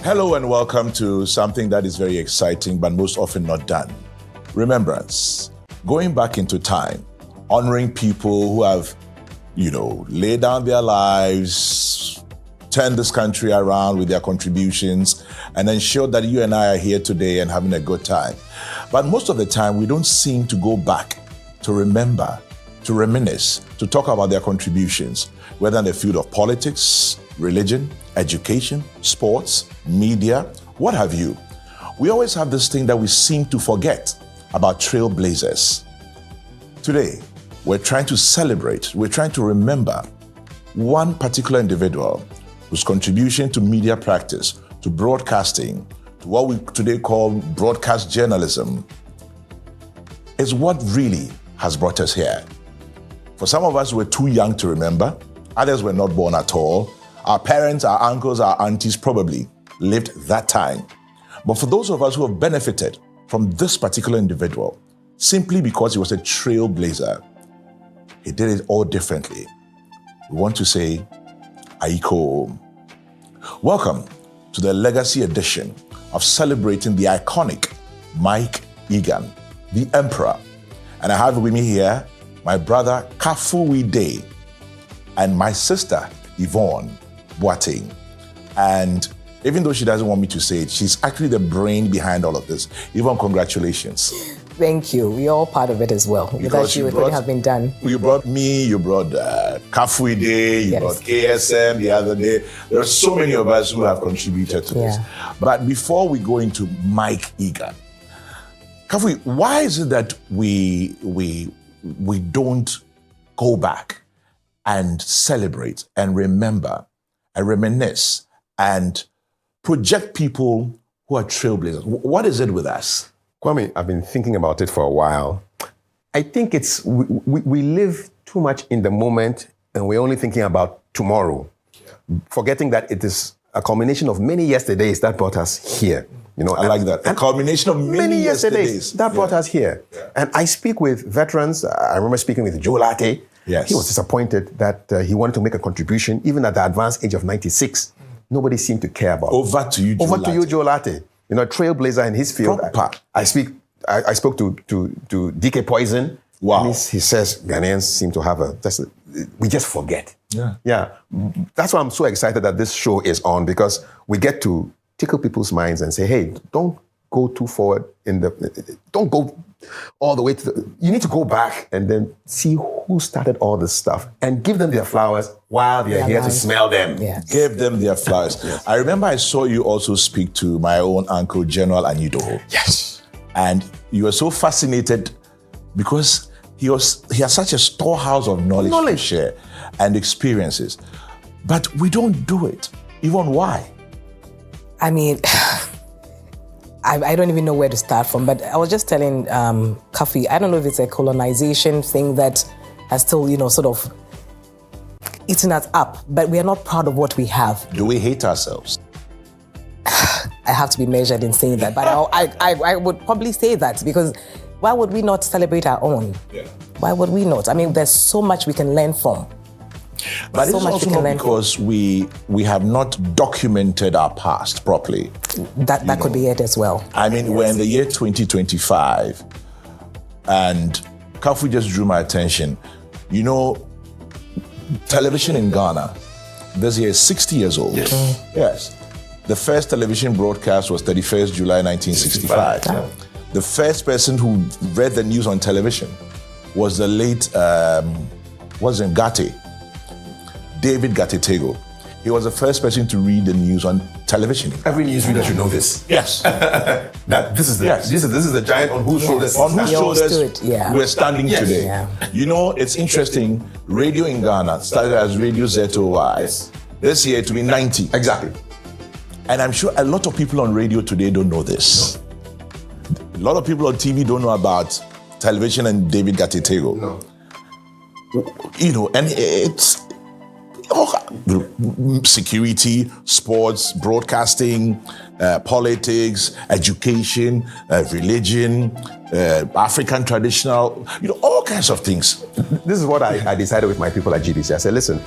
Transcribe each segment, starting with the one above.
Hello and welcome to something that is very exciting but most often not done. Remembrance. Going back into time, honoring people who have, laid down their lives, turned this country around with their contributions, and ensured that you and I are here today and having a good time. But most of the time, we don't seem to go back to remember, to reminisce, to talk about their contributions, whether in the field of politics, religion, education, sports, media, what have you. We always have this thing that we seem to forget about trailblazers. Today, we're trying to celebrate, we're trying to remember one particular individual whose contribution to media practice, to broadcasting, to what we today call broadcast journalism, is what really has brought us here. For some of us, we're too young to remember. Others were not born at all. Our parents, our uncles, our aunties probably lived that time. But for those of us who have benefited from this particular individual, simply because he was a trailblazer, he did it all differently. We want to say, Aiko. Welcome to the legacy edition of celebrating the iconic Mike Eghan, the Emperor. And I have with me here my brother Kafui Day and my sister Yvonne Boateng. And even though she doesn't want me to say it, she's actually the brain behind all of this. Yvonne, congratulations. Thank you. We're all part of it as well. Without you, it wouldn't have been done. You brought me, you brought Kafui Day, you brought KSM the other day. There are so many of us who have contributed to this. But before we go into Mike Eghan, Kafui, why is it that we don't go back and celebrate and remember and reminisce and project people who are trailblazers? What is it with us? Kwame, I've been thinking about it for a while. I think it's, we live too much in the moment and we're only thinking about tomorrow, forgetting that it is a culmination of many yesterdays that brought us here. I like that. A culmination of many yesterdays that brought us here. Yeah. And I speak with veterans. I remember speaking with Joe Latte. Yes. He was disappointed that he wanted to make a contribution, even at the advanced age of 96. Nobody seemed to care about it. Over to you, Joe Latte. A trailblazer in his field. I spoke to DK Poison. Wow. And he says Ghanaians seem to have we just forget. Yeah. That's why I'm so excited that this show is on, because we get to tickle people's minds and say, hey, don't go too forward don't go all the way you need to go back and then see who started all this stuff and give them their flowers while they're here to smell them. Yes. Give them their flowers. Yes. I remember I saw you also speak to my own uncle, General Anido. Yes. And you were so fascinated because he has such a storehouse of knowledge to share and experiences. But we don't do it. Even why? I mean, I don't even know where to start from, but I was just telling Kafi, I don't know if it's a colonization thing that has still, sort of eaten us up, but we are not proud of what we have. Do we hate ourselves? I have to be measured in saying that, but I would probably say that, because why would we not celebrate our own? Yeah. Why would we not? I mean, there's so much we can learn from. But it's also not because we have not documented our past properly. That could be it as well. I mean, we're in the year 2025, and Kafu just drew my attention. Television in Ghana this year is 60 years old. Yes. Yes. The first television broadcast was 31st July 1965. Yeah. The first person who read the news on television was the late, David Gatitego. He was the first person to read the news on television. Every newsreader should know this. Yes. This is the giant on whose shoulders. On whose shoulders we're standing today. Yeah. It's interesting. Radio in Ghana started as Radio ZOY. Yes. This year it will be 90. Exactly. And I'm sure a lot of people on radio today don't know this. No. A lot of people on TV don't know about television and David Gatitego. No. And it's security, sports, broadcasting, politics, education, religion, African traditional, all kinds of things. This is what I decided with my people at GBC. I said, listen,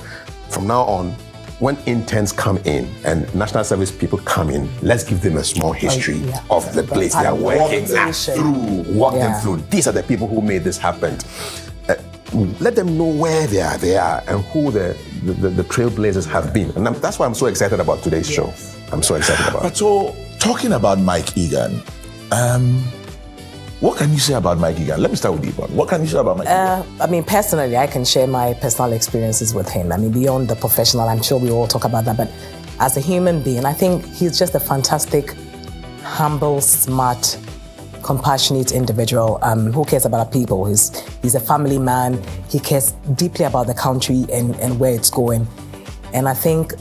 from now on, when interns come in and national service people come in, let's give them a small history of the place they are working through. Walk them through. These are the people who made this happen. Let them know where they are and who the trailblazers have been. And that's why I'm so excited about today's show. I'm so excited about it. But so, talking about Mike Eghan, what can you say about Mike Eghan? Let me start with Yvonne. What can you say about Mike Eghan? I mean, personally, I can share my personal experiences with him. I mean, beyond the professional, I'm sure we all talk about that. But as a human being, I think he's just a fantastic, humble, smart, compassionate individual who cares about people. He's a family man. He cares deeply about the country and where it's going. And I think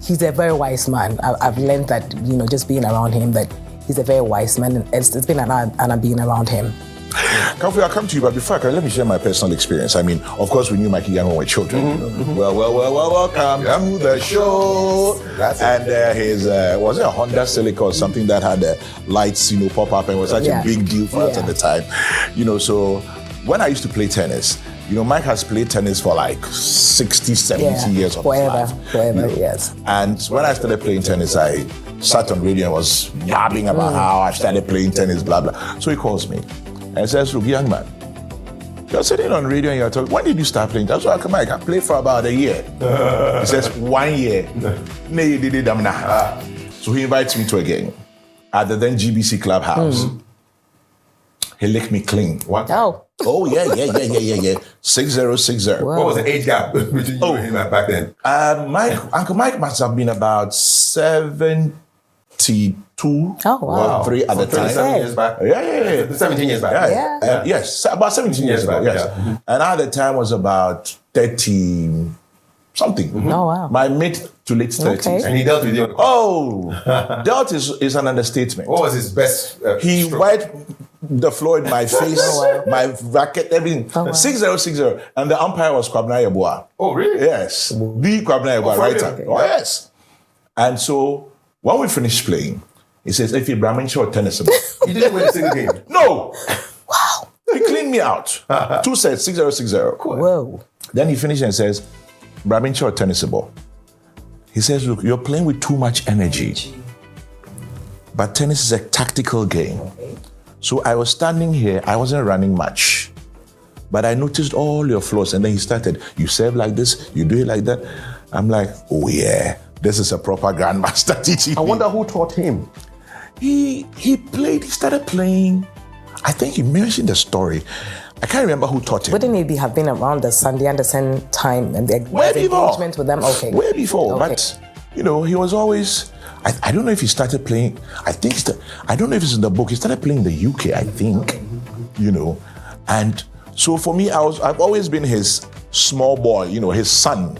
he's a very wise man. I've learned that, just being around him, that he's a very wise man. And it's been an honor being around him. Kafi, I'll come to you, but before let me share my personal experience. I mean, of course, we knew Mike Eghan when we were children. Well, welcome to the show. And his, was it a Honda Celica or something that had lights, pop up, and was such a big deal for us at the time. So when I used to play tennis, Mike has played tennis for like 60, 70 years of his life. Forever, yes. And when I started playing tennis, I sat on radio and was yabbing about how I started playing tennis, blah, blah. So he calls me and says, look, young man, you're sitting on radio and you're talking, when did you start playing? That's why I come back. I played for about a year. He says, 1 year. So he invites me to a game at the then GBC Clubhouse. He licked me clean. What? Oh, yeah. 6060. What was the age gap between you and him back then? Uncle Mike must have been about 72. Oh, wow. Or 3 at the time. 7 years back? Yeah. 17 years back? Yeah. Yes, about 17 years back, yes. Yeah. And at the time was about 30 something. Oh, wow. My mid to late 30s. Okay. And he dealt with you? Oh, dealt is an understatement. What was his best He stroke? wiped the floor in my face, my racket, everything. 6060. And the umpire was Kwabena Yeboah. Oh, really? Yes. The Kwabena Yeboah, right? Oh, yes. And so when we finished playing, he says, if you're Brahmin, short tennis. He didn't win a single game? No. Wow. He cleaned me out. 2 sets, 6060. Whoa. Then he finished and says, Brahmin, short tennis ball. He says, look, you're playing with too much energy. But tennis is a tactical game. So I was standing here, I wasn't running much. But I noticed all your flaws. And then he started, you serve like this, you do it like that. I'm like, oh yeah, this is a proper grandmaster teaching. I wonder who taught him. He started playing. I think he mentioned the story. I can't remember who taught him. Wouldn't he have been around the Sandy Anderson time and the Way before. engagement with them? Okay. Way before. Okay. But, he was always, I don't know if he started playing, I don't know if it's in the book, he started playing in the UK, I think, And so for me, I've always been his small boy, his son.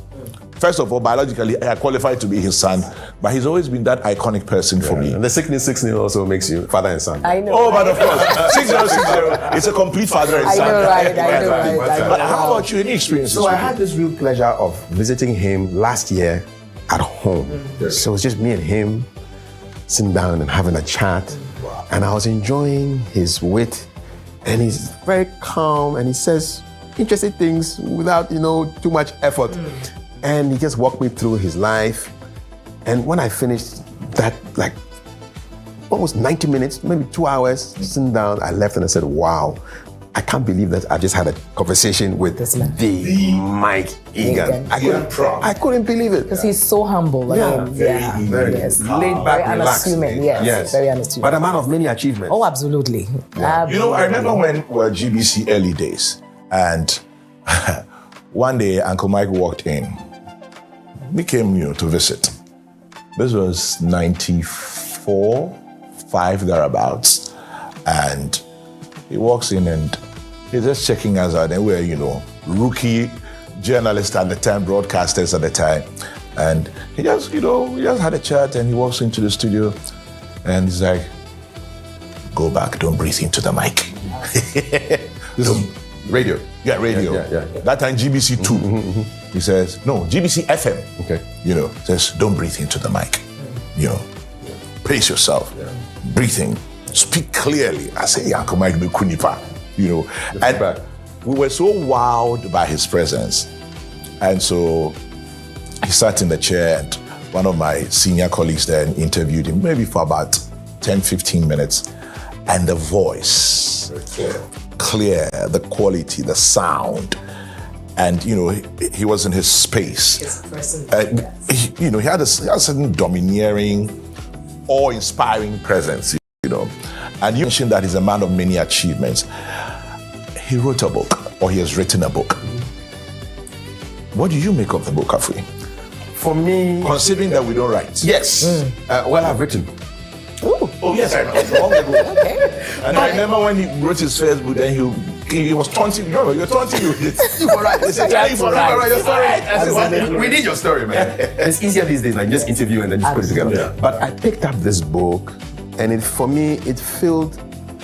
First of all, biologically, I qualified to be his son, but he's always been that iconic person for me. And the 6 also makes you father and son. I know. Oh, but of course, 6060, it's a complete father and son. I know, right? But how about you? Any experiences? So I had this real pleasure of visiting him last year at home. So it was just me and him sitting down and having a chat. And I was enjoying his wit. And he's very calm and he says interesting things without, too much effort. And he just walked me through his life. And when I finished that, like almost 90 minutes, maybe 2 hours, sitting down, I left and I said, wow, I can't believe that I just had a conversation with the Mike Eghan. I couldn't believe it. Because he's so humble. Very yes. laid back, very relaxed. unassuming. Yes, very unassuming. But a man of many achievements. Oh, absolutely. I remember when we were GBC early days, and one day Uncle Mike walked in. He came, to visit. This was 94, 5 thereabouts, and he walks in and he's just checking us out. And we're, rookie journalists at the time, broadcasters at the time. And he just, we just had a chat and he walks into the studio and he's like, go back, don't breathe into the mic. This is radio. Yeah, radio. Yeah. That time GBC 2. He says, no, GBC FM. Okay. Says, don't breathe into the mic. Pace yourself. Breathing. Speak clearly. I say, Uncle Mike Kunipa. And we were so wowed by his presence. And so he sat in the chair, and one of my senior colleagues there interviewed him, maybe for about 10, 15 minutes. And the voice, clear, the quality, the sound. And, he was in his space. He had a certain domineering, awe-inspiring presence, And you mentioned that he's a man of many achievements. He wrote a book, or he has written a book. What do you make of the book, Afri? For me... Considering that we don't write. Yes. Well, I've written. Ooh. Oh, yes, I know. Long ago. Okay. And I remember when he wrote his first book, then he was taunting me. You're taunting you. You were right. They said, you were right. Your story. I said, we need your story, man. It's easier these days, like just interview and then just put it together. Yeah. But I picked up this book, and for me, it filled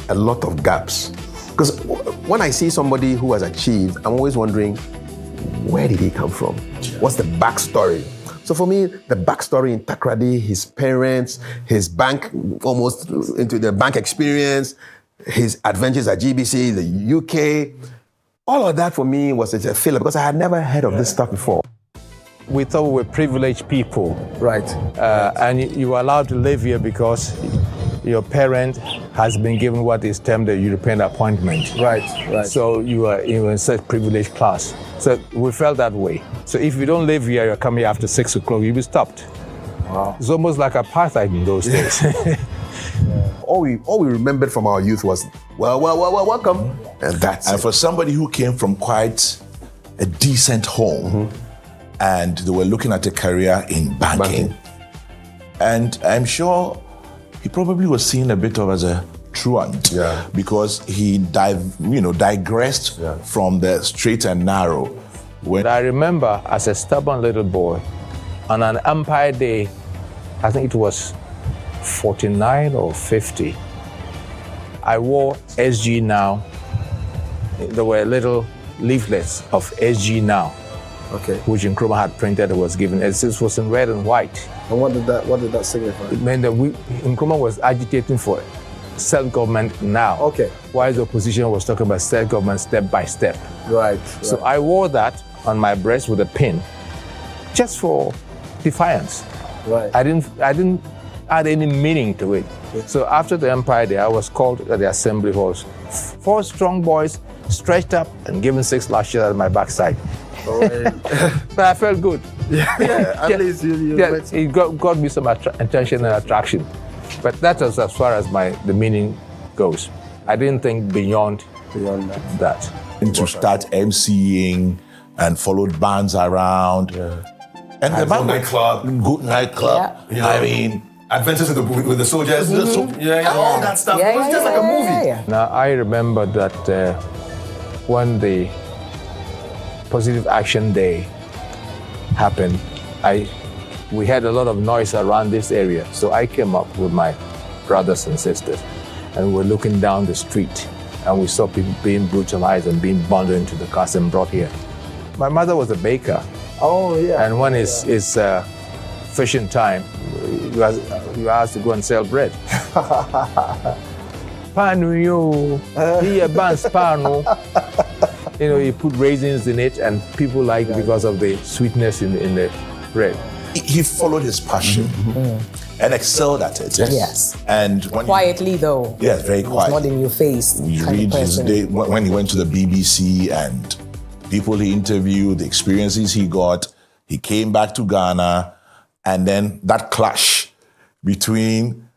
a lot of gaps. Because when I see somebody who has achieved, I'm always wondering, where did he come from? What's the backstory? So for me, the backstory in Takoradi, his parents, his bank, almost into the bank experience, his adventures at GBC, the UK, all of that for me was a filler because I had never heard of this stuff before. We thought we were privileged people. Right. And you were allowed to live here because your parent has been given what is termed a European appointment. Right. So you are in such privileged class. So we felt that way. So if you don't live here, you're coming after 6 o'clock, you'll be stopped. Wow. It's almost like apartheid in those days. All we remembered from our youth was, well, welcome. And that's And it. for somebody who came from quite a decent home, and they were looking at a career in banking. And I'm sure he probably was seen a bit of as a truant, because he digressed from the straight and narrow. When I remember as a stubborn little boy, on an Empire Day, I think it was 49 or 50, I wore SG Now. There were little leaflets of SG Now, which Nkrumah had printed and was given. This was in red and white. And what did that signify? It meant that Nkrumah was agitating for self-government now. Okay. While the opposition was talking about self-government step by step. Right. So I wore that on my breast with a pin, just for defiance. Right. I didn't add any meaning to it. So after the Empire Day, I was called at the assembly halls. 4 strong boys stretched up and given 6 lashes at my backside. But I felt good. At least you it got me some attention and attraction. But that was as far as the meaning goes. I didn't think beyond that. to start MCing and followed bands around. And the band good nightclub. Yeah. I mean, Adventures with the Soldiers. All that stuff. Yeah, it was just like a movie. Now, I remember that when the Positive Action Day happened, we had a lot of noise around this area. So I came up with my brothers and sisters, and we were looking down the street, and we saw people being brutalized and being bundled into the cars and brought here. My mother was a baker. Oh, yeah. And when it's fishing time, you are asked to go and sell bread. Panu yo, here bands panu. You know, you put raisins in it, and people like it because of the sweetness in the bread. he followed his passion and excelled at it. Yes. And when Quietly, though. Yes, very quiet. Not in your face. You kind of read his person. day when he went to the BBC and people he interviewed, the experiences he got. He came back to Ghana, and then that clash between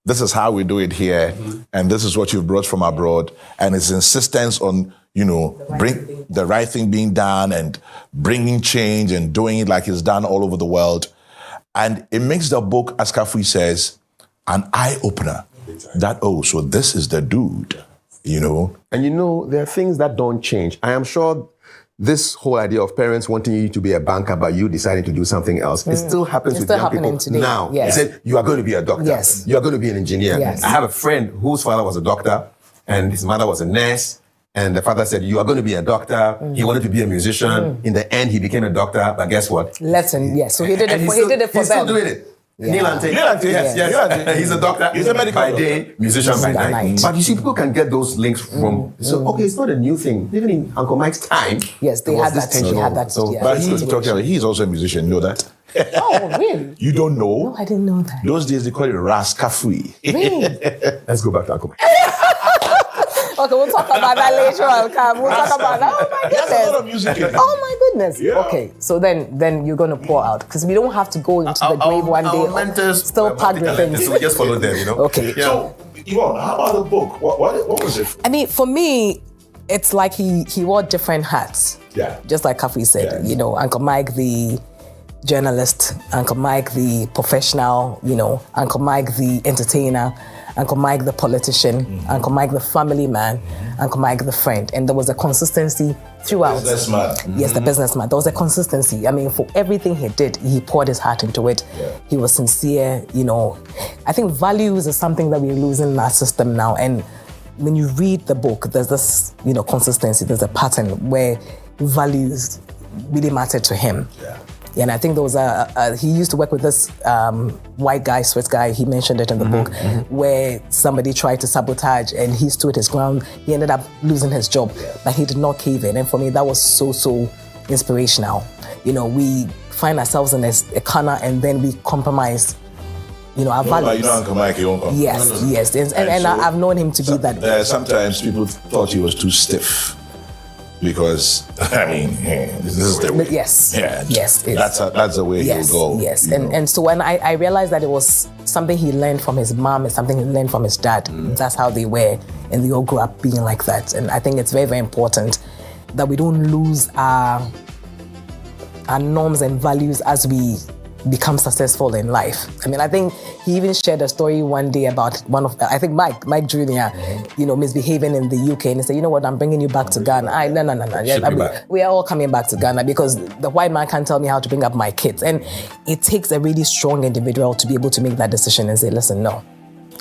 this is how we do it here, and this is what you've brought from abroad, and his insistence on, you know, bring the right thing being done and bringing change and doing it like it's done all over the world. And it makes the book, as Kafui says, an eye-opener. That, oh, so this is the dude, you know? And you know, there are things that don't change. I am sure this whole idea of parents wanting you to be a banker, but you deciding to do something else, it still happens It's with still young people happening today. now. Yes. They said, you are going to be a doctor. Yes. You are going to be an engineer. Yes. I have a friend whose father was a doctor and his mother was a nurse. And the father said, you are going to be a doctor. He wanted to be a musician. In the end, he became a doctor. But guess what? Lesson, yes. So he did it And for, he did it for he's them. still doing it. Neil Ante. Yes. He's a doctor. He's a medical by doctor. day, musician by By night. night. But you see, people can get those links from. So okay, it's not a new thing. Even in Uncle Mike's time, Yes, they there was had this that. tension They had on. that. So, yeah. But he's also a musician, you know that? Oh, really? You don't know? No, I didn't know that. Those days they call it Raskafui. Really? let's go back to Uncle Mike. Okay, we'll talk about that later on. Cam. We'll talk about that. Oh my There's a lot of goodness. music in it. Oh my goodness. Yeah. Okay, so then you're gonna pour out because we don't have to go into the grave one day. Our mentors Still were packed with multi-talented, things. so we just follow them, you know. Okay. Yeah. So, Yvonne, how about the book? What was it? I mean, for me, it's like he wore different hats. Yeah. Just like Kafi said, Yeah. you know, Uncle Mike the journalist, Uncle Mike the professional, you know, Uncle Mike the entertainer, Uncle Mike the politician, Uncle Mike the family man, Uncle Mike the friend. And there was a consistency throughout. Businessman. Yes, the businessman. There was a consistency. I mean, for everything he did, he poured his heart into it. Yeah. He was sincere, you know. I think values is something that we're losing in our system now. And when you read the book, there's this, you know, consistency. There's a pattern where values really matter to him. Yeah. And I think there was he used to work with this white guy, Swiss guy, he mentioned it in the book, where somebody tried to sabotage and he stood his ground. He ended up losing his job, but he did not cave in. And for me, that was so inspirational. You know, we find ourselves in a corner and then we compromise, you know, our values. You know Uncle Mike, he won't come. Yes, yes. And so- I've known him to be that way. Sometimes people thought he was too stiff. Because, I mean, this is the way. Yes. Yeah. Yes. That's the way Yes, he'll go. yes. you know. And so when I realized that it was something he learned from his mom and something he learned from his dad, that's how they were, and they all grew up being like that. And I think it's very, very important that we don't lose our norms and values as we become successful in life. I mean, I think he even shared a story one day about I think Mike Jr., you know, misbehaving in the UK, and he said, you know what, I'm bringing you back to Ghana. No. Yeah, Ship you back. we are all coming back to Ghana because the white man can't tell me how to bring up my kids. And it takes a really strong individual to be able to make that decision and say, listen, no,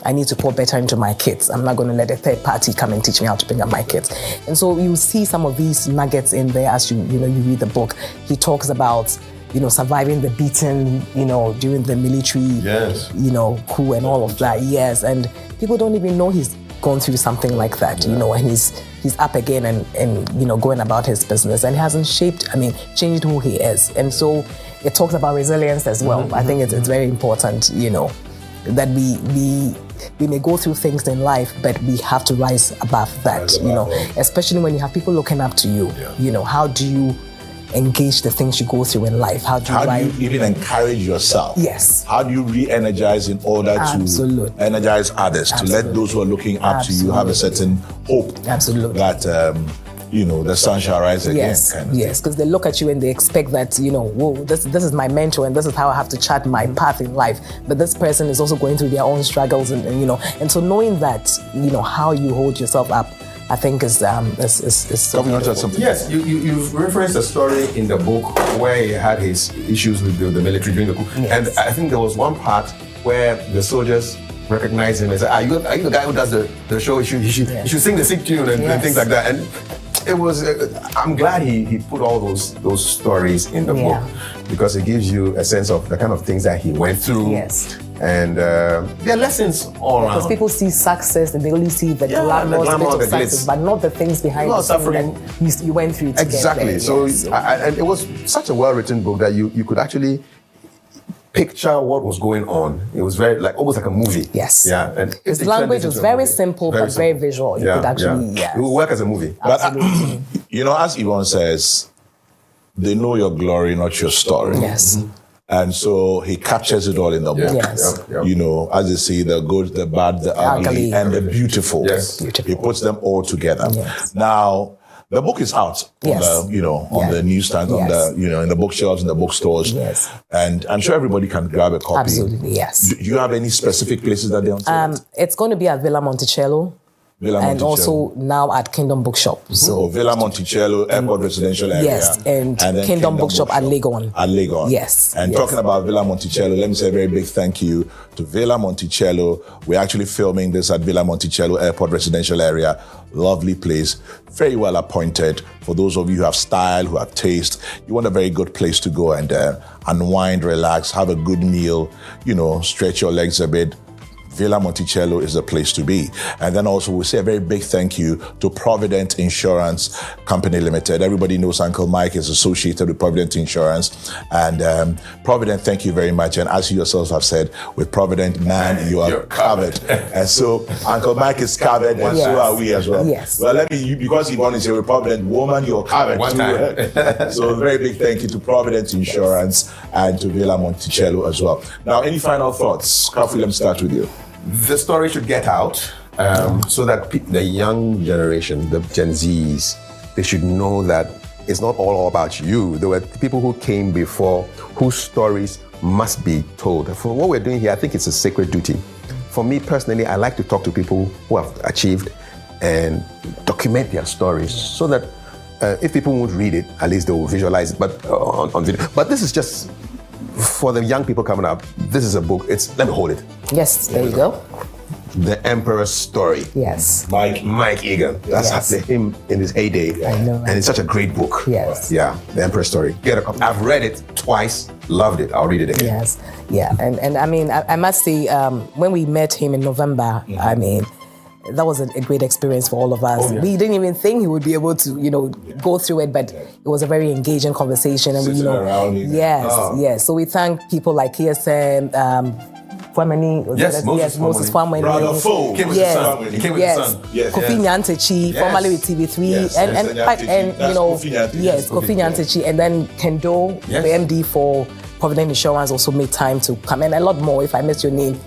I need to pour better into my kids. I'm not going to let a third party come and teach me how to bring up my kids. And so you see some of these nuggets in there as you read the book. He talks about, you know, surviving the beating, you know, during the military, Yes. you know, coup and all of that. Yes, and people don't even know he's gone through something like that, you know, and he's up again and you know, going about his business, and he hasn't changed who he is. And so it talks about resilience as well. I think it's very important, you know, that we may go through things in life, but we have to rise above that, you know, especially when you have people looking up to you. You know, how do you engage the things you go through in life? How do you even encourage yourself? Yes. How do you re-energize in order Absolutely. to energize others, to let those who are looking up to you have a certain hope Absolutely. that, you know, the sun shall rise again. Yes, kind of yes, because they look at you and they expect that, you know, whoa, this is my mentor and this is how I have to chart my path in life. But this person is also going through their own struggles, and you know, and so knowing that, you know, how you hold yourself up, I think is so. Come on, tell something. Yes, you've referenced a story in the book where he had his issues with the military during the coup. Yes. And I think there was one part where the soldiers recognized him and said, are you the guy who does the show? You should sing the sick tune and things like that. And it was, I'm glad he put all those stories in the book, because it gives you a sense of the kind of things that he went through. Yes. And there are lessons all around. Because people see success and they only see the glamorous bit of the success, glitz. but not the things behind Not the scenes suffering. that you went through to Exactly. get there. So, Yes. and it was such a well-written book that you could actually picture what was going on. It was very almost like a movie. Yes. Yeah. And His language was very simple, but very visual. You could actually, It will work as a movie. But, you know, as Yvonne says, they know your glory, not your story. Yes. And so he captures it all in the book. Yes. You know, as they say, the good, the bad, the ugly, Ugly. and the beautiful. Yes. He puts them all together. Yes. Now, the book is out on Yes. the, on the newsstands, on Yes. the, in the bookshelves, in the bookstores. Yes. And I'm sure everybody can grab a copy. Absolutely, yes. Do you have any specific places that they're on sale? It's going to be at Villa Monticello. Villa and Monticello. also now at Kingdom Bookshop. So Villa Monticello, Airport Residential Area. yes, and then Kingdom Bookshop at Legon. At Legon. Yes. And yes. talking about Villa Monticello, let me say a very big thank you to Villa Monticello. We're actually filming this at Villa Monticello Airport Residential Area. Lovely place, very well appointed. For those of you who have style, who have taste, you want a very good place to go and unwind, relax, have a good meal, stretch your legs a bit. Villa Monticello is the place to be. And then also we say a very big thank you to Provident Insurance Company Limited. Everybody knows Uncle Mike is associated with Provident Insurance. And Provident, thank you very much. And as you yourselves have said, with Provident, man, you're covered. And so Uncle Mike is covered, and so are we as well. Yes. Well, because Yvonne is here with Provident, woman, you're covered. One time. So a very big thank you to Provident Insurance and to Villa Monticello as well. Now, any final thoughts? Kafi, let me start with you. The story should get out so that the young generation, the Gen Zs, they should know that it's not all about you. There were people who came before whose stories must be told. For what we're doing here, I think it's a sacred duty. For me personally, I like to talk to people who have achieved and document their stories so that if people won't read it, at least they will visualize it on video. But this is just for the young people coming up. This is a book. Let me hold it. Yes, there you go. The Emperor's Story. Yes. Mike Eghan. That's him in his heyday. I know. And it's such a great book. Yes. Yeah, The Emperor's Story. Get a copy. I've read it twice, loved it. I'll read it again. Yes. Yeah. And I mean, I must say, when we met him in November, I mean, that was a great experience for all of us. Oh, yeah. We didn't even think he would be able to, go through it, but it was a very engaging conversation. And Sitting around, yes. So we thank people like KSM, Famani, Moses Famani. Brother Fo. Came with the son. He came with the son. Yes. Kofi Nyantechi, formerly with TV3, Yes. and That's Kofi Nyantechi. yes, Kofi Nyantechi, and then Kendo, Yes. the MD for Provident Insurance, also made time to come, and a lot more. If I missed your name,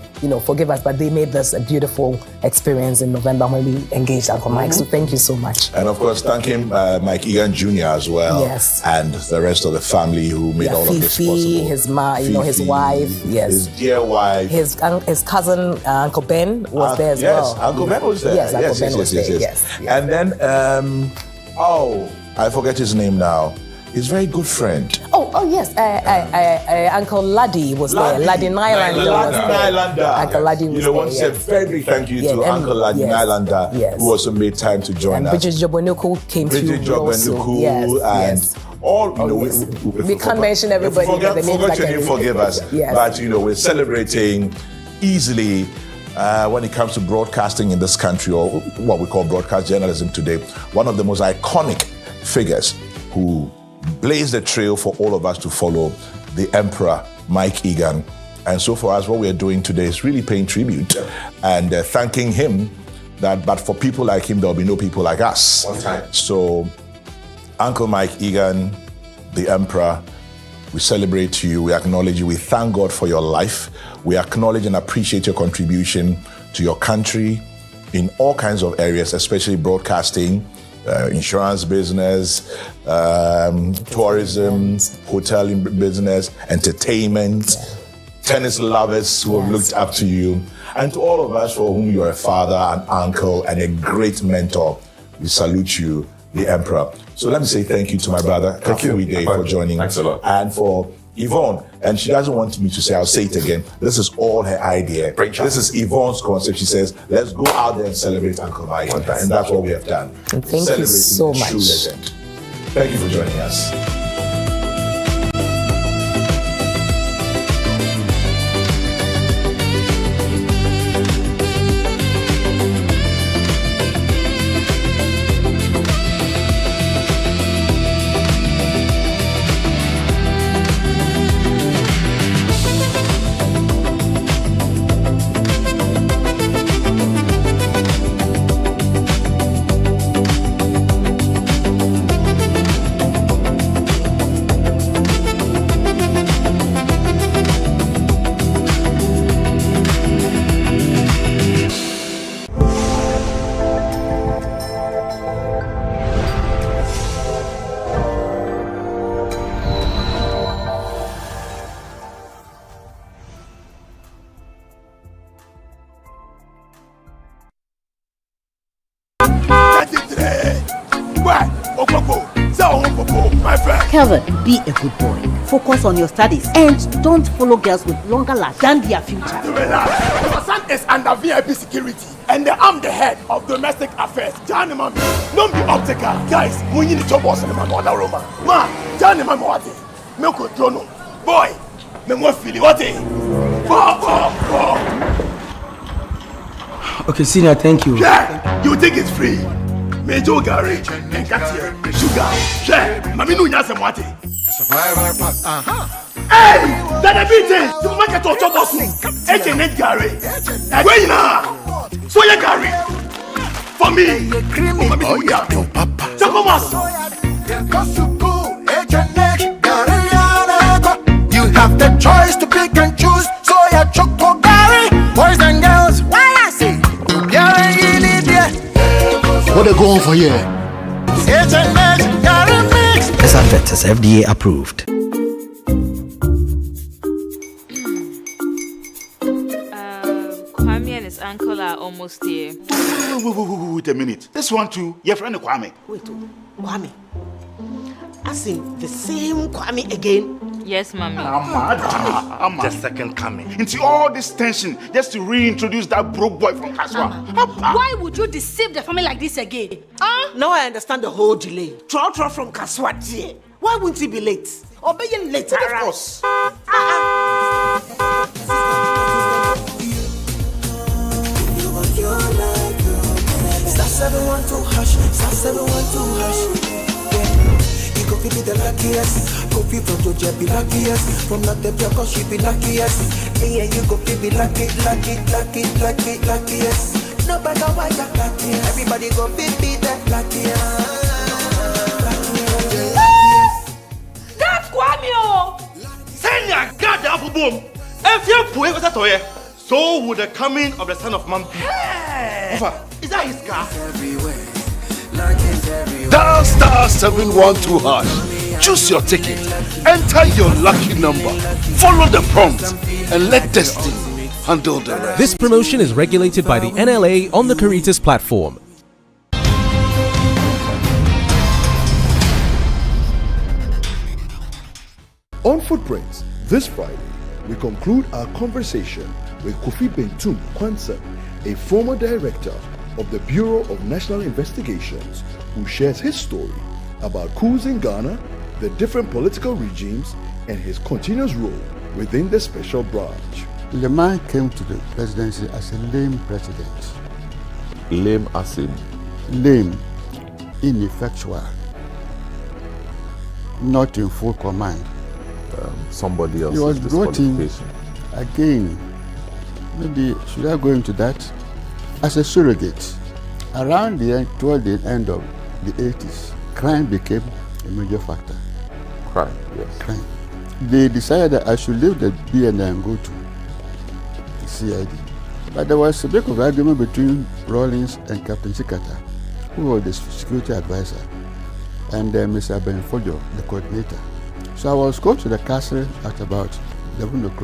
forgive us, but they made this a beautiful experience in November when we engaged Uncle Mike. So thank you so much. And of course, thank him, Mike Eghan Jr. as well. Yes. And the rest of the family who made all of this Fifi, possible. his his wife, yes. His dear wife. His cousin, Uncle Ben, was there as yes, well. Uncle Ben was there. Yes, Uncle Ben was there. Yes. And then, I forget his name now. His very good friend. Oh yes, Uncle Laddie was there. Laddie Nylander was there. Uncle Laddie was there. Want to say a very big thank you to Uncle Laddie Nylander, who also made time to join and us. Bridget Jobonuku came through also. And all, we can't mention everybody. Forgive us. Yes. But, we're celebrating easily when it comes to broadcasting in this country, or what we call broadcast journalism today, one of the most iconic figures who blazed the trail for all of us to follow, the Emperor, Mike Eghan. And so for us, what we're doing today is really paying tribute and thanking him but for people like him, there'll be no people like us. One time. So, Uncle Mike Eghan, the Emperor, we celebrate you, we acknowledge you, we thank God for your life. We acknowledge and appreciate your contribution to your country in all kinds of areas, especially broadcasting, insurance business, tourism, hotel business, entertainment, tennis lovers who have looked up to you, and to all of us for whom you are a father, an uncle, and a great mentor. We salute you, the Emperor. So let me say thank you to my brother, Kafi, for joining. Thanks a lot. And for Yvonne, and she doesn't want me to say, I'll say it again. This is all her idea. This is Yvonne's concept. She says, let's go out there and celebrate Uncle Mike. And that's what we have done. And thank you so much. Thank you for joining us. My friend. Kevin, be a good boy. Focus on your studies and don't follow girls with longer life than their future. Your son is under VIP security and I'm the head of domestic affairs. Johnny Mami, don't be optical. Guys, we need to boss in my mother room. Ma, Johnny Mami, what is? Milk Jono. Boy, me more feel what is? Okay, senior, thank you. Yeah, you think it's free? Major Gary and Katia, sugar. Yeah, Mami no nyasa mwati. Survivor pack. Hey, that a beating. The market of Tobosu. Eghan Gary. Wait now. So you Gary. For me. Oh yeah. Chocomas. You have the choice to pick and choose. So ya choco Gary. Boys and girls, why I say? Gary in India. What they going for here? This advert is FDA approved. Kwame and his uncle are almost here. Wait a minute. This one too, your friend Kwame. Wait, Kwame. As in the same Kwame again? Yes, Mommy. I'm the second coming. Into all this tension just to reintroduce that broke boy from Kaswa. Why would you deceive the family like this again? Now I understand the whole delay. Troll from Kaswati. Why wouldn't he be late? Or be late? Of course. Go be the luckiest, go be from Georgia be luckiest, from not the because she be luckiest. Yeah, you go be luckiest. Nobody know why you're luckiest. Everybody go be the luckiest. That's Kwame! Send your God the apple boom. If you put it toy, so would the coming of the son of man be. Is that his car? Dial *712#. Choose your ticket. Enter your lucky number. Follow the prompt and let destiny handle the rest. This promotion is regulated by the NLA on the Caritas platform. On Footprints, this Friday, we conclude our conversation with Kofi Bentum Kwanse, a former director of the Bureau of National Investigations, who shares his story about coups in Ghana, the different political regimes, and his continuous role within the special branch. The man came to the presidency as a lame president. Lame as in? Lame, ineffectual, not in full command. Somebody else. He was brought in again. Maybe should I go into that? As a surrogate. Around the end, toward the end of the 80s, crime became a major factor. Crime, yes. Crime. They decided that I should leave the BNI and go to the CID. But there was a bit of argument between Rawlings and Captain Chikata, who was the security advisor, and Mr. Benfojo, the coordinator. So I was called to the castle at about 11 o'clock.